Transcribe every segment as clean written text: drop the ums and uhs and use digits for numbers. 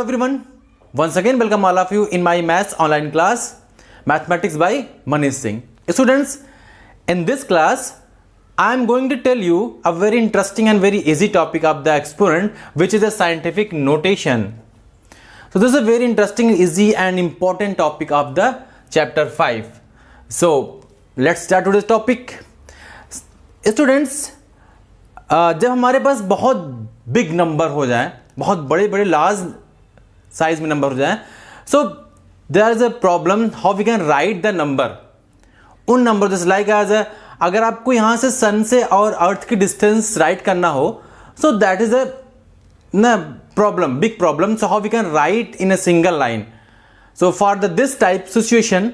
everyone, once again welcome all of you in my maths online class, mathematics by Manish Singh. Students, in this class I am going to tell you a very interesting and very easy topic of the exponent, which is a scientific notation. So this is a very interesting, easy and important topic of the chapter 5. So let's start today's topic. Students, जब हमारे पास बहुत big number हो जाए, बहुत बड़े बड़े large size में number हो जाए, so there is a problem how we can write the number. उन नंबर जैसे लाइक एज अगर आपको यहाँ से सन से और अर्थ की डिस्टेंस राइट करना हो, so that is a problem, big problem. So how we can write in a single line. So for this type situation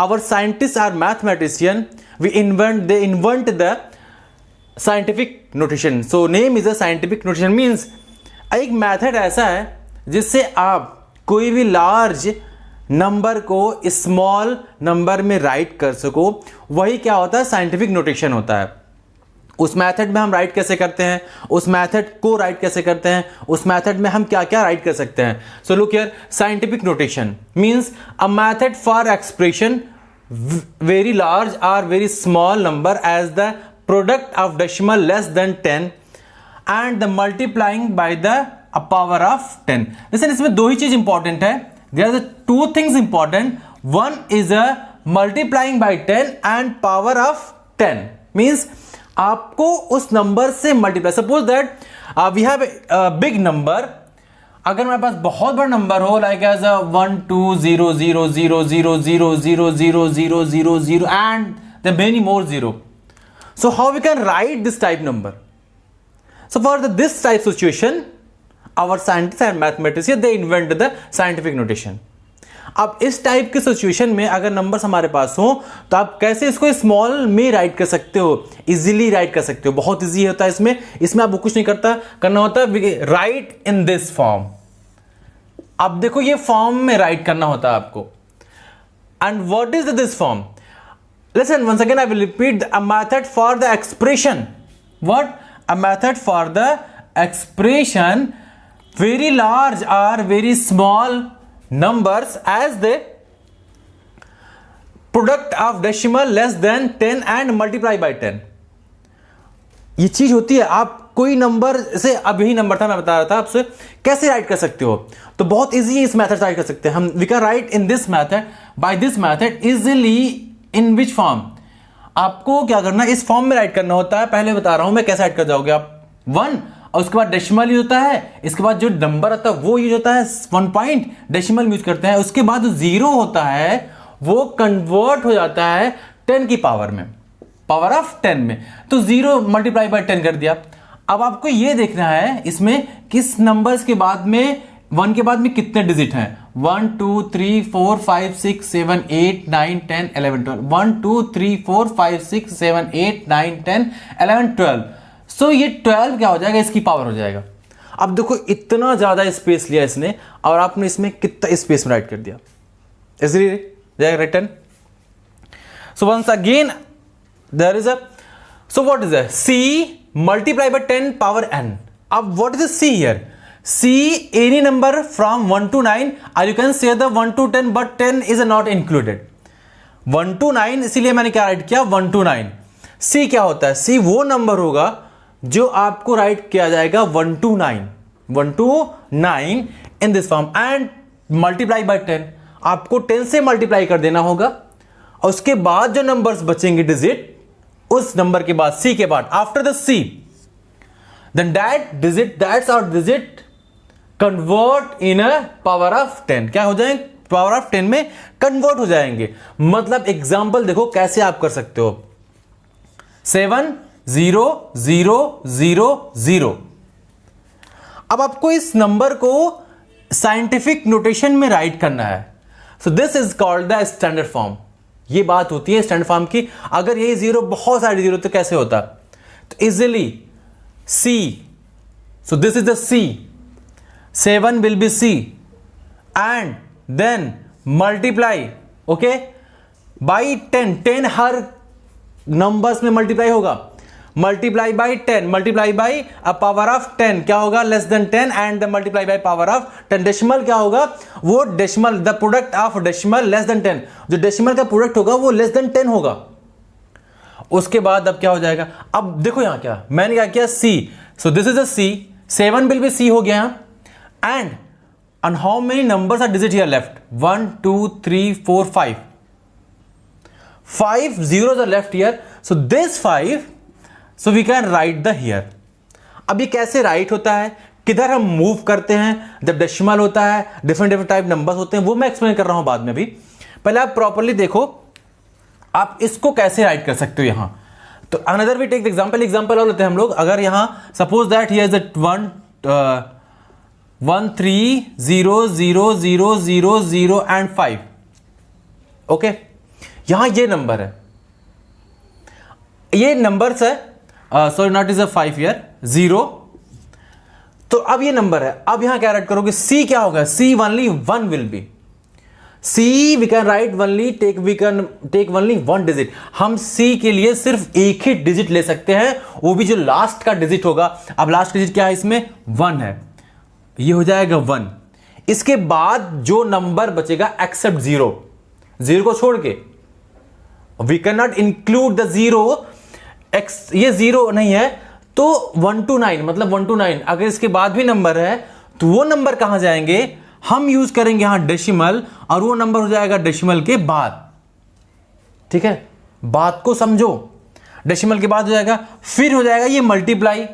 our scientists are mathematician, they invent the scientific notation. So name is a scientific notation means एक method ऐसा है जिससे आप कोई भी large number को small number में right कर सको. वही क्या होता है, साइंटिफिक नोटेशन होता है. उस मेथड में हम राइट कैसे करते हैं, उस मेथड को राइट कैसे करते हैं, उस मेथड में हम क्या क्या राइट कर सकते हैं. So look here, scientific notation means a method for expression very large और very small number as the product of decimal less than 10 and the multiplying by the power of 10. जैसे इसमें दो ही चीज इंपॉर्टेंट है. There are the two things important. One is a multiplying by 10 and power of 10 means आपको उस number से multiply. Suppose that we have big number. अगर मेरे पास बहुत बड़ा नंबर हो like as 1 2 0 0 0 0 0 0 0 0 0 0 and the many more zero. So how we can write this type number. So for this type situation our scientist and mathematician they invent the scientific notation. अब इस type के situation में अगर numbers हमारे पास हो तो आप कैसे इसको स्मॉल में राइट कर सकते हो, इजीली राइट कर सकते हो. बहुत इजी होता है इसमें आपको कुछ नहीं करना होता है. Right in this form. अब देखो ये फॉर्म में राइट करना होता है आपको. And what is this form? Listen once again I will repeat. A method for the expression. What? A method for the expression very large और very small numbers as the product of decimal less than 10 and multiply by 10. ये चीज होती है. आप कोई number से, अब यही नंबर था मैं बता रहा था आपसे, कैसे राइट कर सकते हो. तो बहुत इजी इस मेथड से राइट कर सकते हैं हम. We can write in this method by this method easily. In which form? आपको क्या करना, इस फॉर्म में राइट करना होता है. पहले बता रहा हूं मैं कैसे राइट कर जाओगे आप. 1 और उसके बाद डेसिमल यूज होता है. इसके बाद जो नंबर आता है वो यूज होता है 1 पॉइंट, डेसिमल यूज करते हैं. उसके बाद जो जीरो होता है वो कन्वर्ट हो जाता है 10 की पावर में, पावर ऑफ 10 में. तो 0 मल्टीप्लाई बाय 10 कर दिया. अब आपको ये देखना है इसमें किस नंबर्स के बाद में, 1 के बाद में कितने डिजिट हैं. 1 2 3 4 5 6 7 8 9 10 11 12. 1 2 3 4 5 6 7 8 9 10 11 12. सो ये 12 क्या हो जाएगा, इसकी पावर हो जाएगा. अब देखो इतना ज्यादा स्पेस लिया इसने और आपने इसमें कितना स्पेस में राइट कर दिया. इसलिए जाएगा return. So once again there is a, so what is a c multiply by 10 power n. अब what is c here? c any number from 1 to 9 और you can say the 1 to 10 but 10 is not included. 1 to 9 इसीलिए मैंने क्या right किया, 1 to 9. c क्या होता है? c वो नंबर होगा जो आपको राइट किया जाएगा 1 to 9, 1 to 9 in this form and multiply by 10. आपको 10 से मल्टीप्लाई कर देना होगा और उसके बाद जो नंबर्स बचेंगे डिजिट, उस नंबर के बाद c के बाद after the c then that's our digit convert in a power of 10. क्या हो जाएंगे? पावर ऑफ 10 में कन्वर्ट हो जाएंगे. मतलब एग्जांपल देखो कैसे आप कर सकते हो. 7 0 0 0 0. अब आपको इस नंबर को साइंटिफिक नोटेशन में राइट करना है. सो this is called the standard form. ये बात होती है स्टैंडर्ड फॉर्म की. अगर ये जीरो बहुत सारे जीरो तो कैसे होता? तो easily c. So this is the c. 7 will be c and then multiply okay by 10. 10 हर नंबर्स में मल्टीप्लाई होगा. Multiply by 10, multiply by a power of 10 क्या होगा, less than 10, and multiply by power of 10। Decimal क्या होगा, वो decimal, the product of decimal less than 10, जो decimal का प्रोडक्ट होगा वो लेस देन 10 होगा। उसके बाद अब क्या हो जाएगा, अब देखो यहां क्या मैंने क्या किया, C, so this is a C, 7 will be C हो गया यहां। And how many numbers are digit here left, 1 2 3 4 5 zeros are left here, so this 5, so we can write the here। अब ये कैसे राइट होता है, किधर हम मूव करते हैं जब डेसिमल होता है, डिफरेंट टाइप नंबर्स होते हैं, वो मैं एक्सप्लेन कर रहा हूं बाद में। भी पहले आप प्रॉपर्ली देखो आप इसको कैसे राइट कर सकते हो यहां। तो अनदर वी टेक एग्जांपल और लेते हैं हम लोग। अगर यहां suppose that here is 1 3 0 0 0 0 0 and 5, okay, यहां ये नंबर है, ये नंबर्स है, sorry not is a 5 here, 0। तो अब ये नंबर है, अब यहां क्या राइट करोगे, C क्या होगा, C only 1 will be, C we can write only we can take only 1 digit. हम C के लिए सिर्फ एक ही डिजिट ले सकते हैं, वो भी जो लास्ट का डिजिट होगा। अब लास्ट डिजिट क्या है इसमें, 1 है, ये हो जाएगा 1। इसके बाद जो नंबर बचेगा एक्सेप्ट 0 को छोड़ के, we can not include the 0, ये 0 नहीं है तो 1 to 9, मतलब 1 to 9 अगर इसके बाद भी नंबर है तो वो नंबर कहां जाएंगे, हम यूज करेंगे यहां डेसिमल, और वो नंबर हो जाएगा डेसिमल के बाद। ठीक है, बात को समझो, डेसिमल के बाद हो जाएगा, फिर हो जाएगा ये मल्टीप्लाई।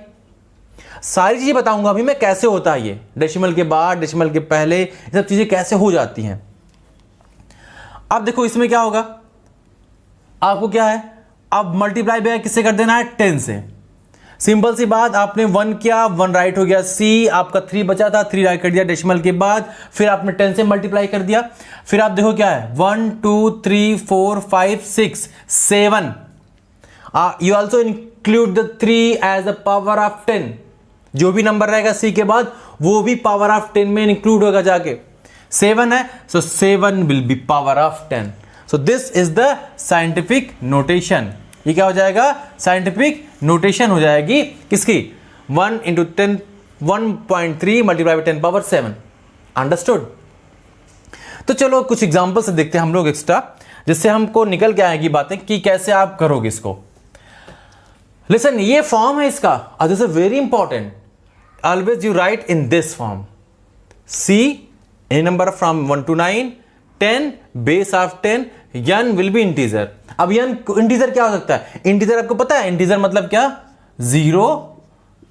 सारी चीजें बताऊंगा अभी मैं कैसे होता है ये, डेसिमल के बाद, डेसिमल के पहले, ये सब चीजें कैसे हो जाती हैं। अब देखो इसमें क्या होगा, आपको क्या है, अब मल्टीप्लाई बाय किससे कर देना है, 10 से। सिंपल सी बात, आपने 1 किया, 1 राइट हो गया, C आपका 3 बचा था, 3 राइट कर दिया डेसिमल के बाद, फिर आपने 10 से मल्टीप्लाई कर दिया। फिर आप देखो क्या है, 1 2 3 4 5 6 7, you also include the 3 as a power of 10। जो भी नंबर रहेगा C के बाद वो भी पावर ऑफ 10 में इंक्लूड होगा जाके। 7 है, सो 7 will B power of 10। So this is the scientific notation. ये क्या हो जाएगा, साइंटिफिक नोटेशन हो जाएगी किसकी, 1 into 10 1.3 multiply by 10 power 7। Understood. तो चलो कुछ एग्जांपल से देखते हैं हम लोग एक्स्ट्रा, जिससे हमको निकल के आएगी बातें कि कैसे आप करोगे इसको। लिसन, ये फॉर्म है इसका, this is very important, always you right in this form, C any number from 1 to 9, 10 base of 10, n will be integer। अब n इंटीजर क्या हो सकता है, इंटीजर आपको पता है इंटीजर मतलब क्या, 0,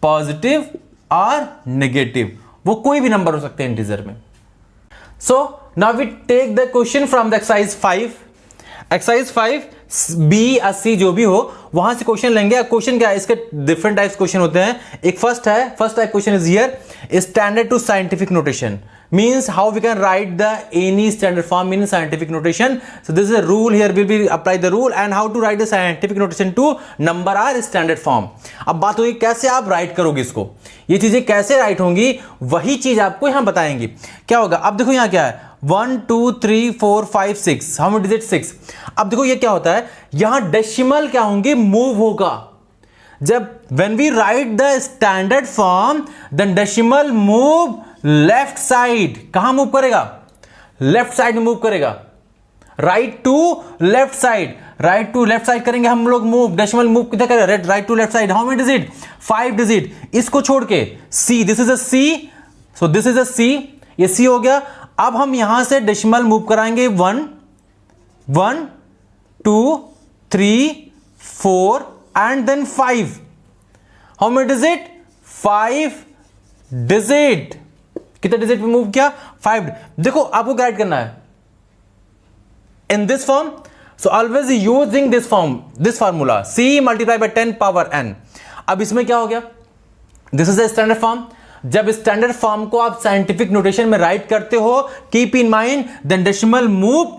पॉजिटिव और नेगेटिव, वो कोई भी नंबर हो सकते हैं इंटीजर में। So now we take the question from the exercise 5, exercise 5 B या C जो भी हो, वहां से क्वेश्चन लेंगे। क्वेश्चन क्या है, इसके डिफरेंट टाइप्स क्वेश्चन होते हैं। एक first type question is here, standard to scientific notation, means how we can write the any standard form in scientific notation। So this is a rule, here will be apply the rule and how to write the scientific notation to number or standard form। अब बात होगी कैसे आप right करोगे इसको, ये चीजें कैसे राइट होंगी, वही चीज आपको यहां बताएंगे। क्या होगा, अब देखो यहां क्या है, 1 2 3 4 5 6, हाउ मेनी डिजिट 6। अब देखो ये क्या होता है, यहां डेसिमल क्या होंगे, मूव होगा। जब when we write the standard form then decimal move left side, कहां मूव करेगा, लेफ्ट साइड में मूव करेगा, right to left side, right to left side करेंगे हम लोग मूव, डेसिमल मूव किधर करेगा, right to left side. How many digit, 5 digit. इसको छोड़ के C, this is a C, so this is a C, ये C हो गया। अब हम यहां से डेसिमल मूव कराएंगे 1 1 2 3 4 and then 5। How many digit, 5 digit. कितने डिजिट पे मूव किया, 5। देखो आपको गाइड करना है in this form, so always using this form, this formula, C multiply by 10 power n। अब इसमें क्या हो गया, this is the standard form. जब स्टैंडर्ड फॉर्म को आप साइंटिफिक नोटेशन में राइट करते हो, keep in mind then decimal move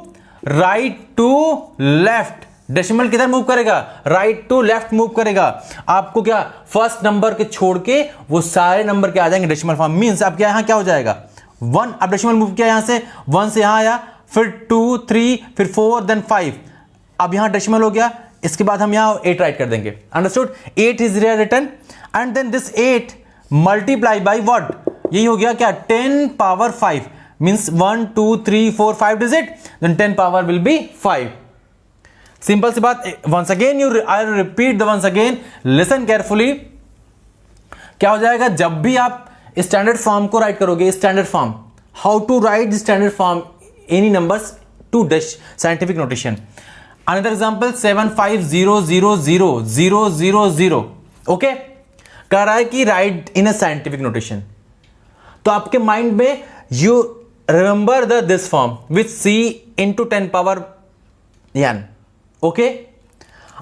right to left, decimal किधर मूव करेगा, राइट टू लेफ्ट मूव करेगा। आपको क्या, फर्स्ट नंबर के छोड़ के वो सारे नंबर के आ जाएंगे डेसिमल फॉर्म। मींस अब क्या, यहां क्या हो जाएगा, 1, अब डेसिमल मूव किया यहां से, 1 से यहां आया, फिर 2 3 फिर 4 देन 5। अब यहां डेसिमल हो गया, इसके बाद हम यहाँ 8 राइट कर देंगे. Understood? 8 is written and then this 8 multiply by what, यही हो गया क्या, 10 power 5 means 1 2 3 4 5 digit, then 10 power will be 5. Simple सी बात. Once again I repeat the once again, listen carefully. क्या हो जाएगा जब भी आप स्टैंडर्ड फॉर्म को राइट करोगे, standard form, how to write standard form any numbers to dash scientific notation. Another example 75000000. Okay, कह रहा है कि right in a scientific notation. तो आपके माइंड में you remember the this form with c into 10 power n. Okay,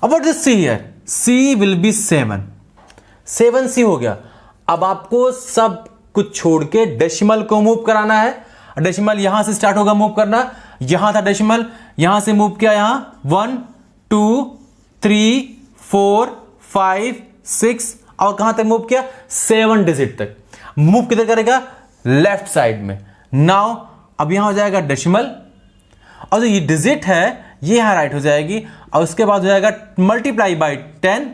about this c here, c will be 7c हो गया. अब आपको सब कुछ छोड़ के डेसिमल को मूव कराना है. डेसिमल यहां से स्टार्ट होगा मूव करना, यहां था डेसिमल, यहां से मूव किया, यहां 1 2 3 4 5 6 और कहां तक मूव किया, 7 डिजिट तक. मूव किधर करेगा, लेफ्ट साइड में. नाउ अब यहां हो जाएगा डेसिमल और जो ये डिजिट है ये यहां राइट हो जाएगी और उसके बाद हो जाएगा multiply by 10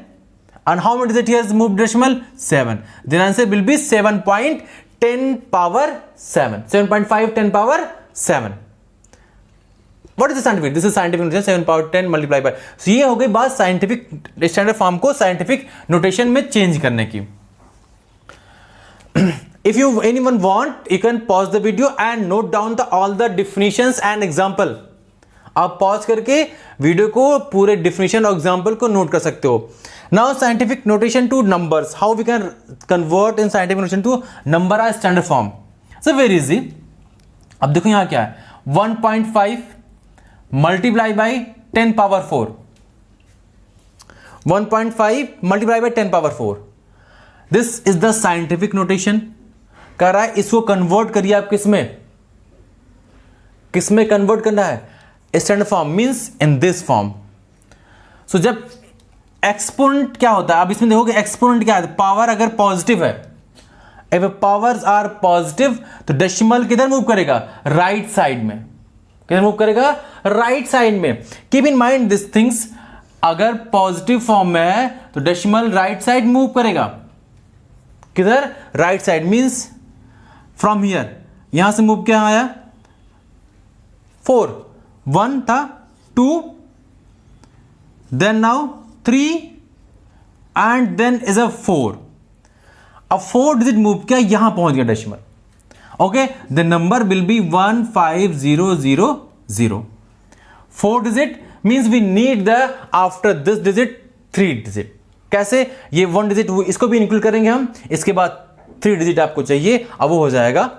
and how many digit here is moved decimal, 7. Then answer will be 7.10 power 7, 7.5 10 power 7. What is the scientific? This is scientific notation, 7 power 10 multiply by. So ये हो गई बात साइंटिफिक स्टैंडर्ड फॉर्म को scientific notation में change करने की. If you anyone want, you can pause the video and note down all the definitions and example. आप pause करके वीडियो को पूरे डिफिनेशन और एग्जाम्पल को नोट कर सकते हो. Now scientific notation to numbers, how we can convert in scientific notation to number a standard form. So very easy. अब देखो यहां क्या है, 1.5 multiply by 10 power 4, 1.5 multiply by 10 power 4. This is the scientific notation. कह रहा है इसको convert करिए आप किसमें कन्वर्ट करना है, standard form means in this form. So जब एक्सपोनेंट क्या होता है, अब इसमें देखोगे एक्सपोनेंट क्या है, पावर अगर पॉजिटिव है, इफ पावर्स आर पॉजिटिव तो डेसिमल किधर मूव करेगा, राइट साइड में. किधर मूव करेगा, राइट साइड में. Keep in mind this things. अगर पॉजिटिव फॉर्म में है तो डेसिमल राइट साइड मूव करेगा. किधर, right side means from here, यहां से मूव क्या आया, 4, 1 था, 2, then now 3 and then is a 4. अब 4 डिजिट मूव किया, यहां पहुंच गया decimal. Okay, the number will be 15000. 4 digit means we need the after this digit 3 digit. कैसे, ये 1 डिजिट इसको भी इंक्लूड करेंगे हम, इसके बाद 3 डिजिट आपको चाहिए, अब वो हो जाएगा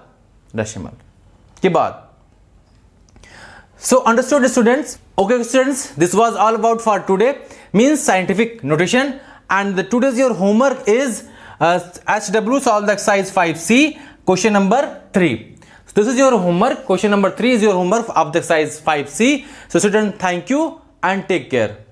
डेसिमल के बाद. So understood students? Okay students, this was all about for today, means scientific notation, and today's your homework is HW solve the exercise 5C question number 3. So this is your homework, question number 3 is your homework of the exercise 5C. So students, thank you and take care.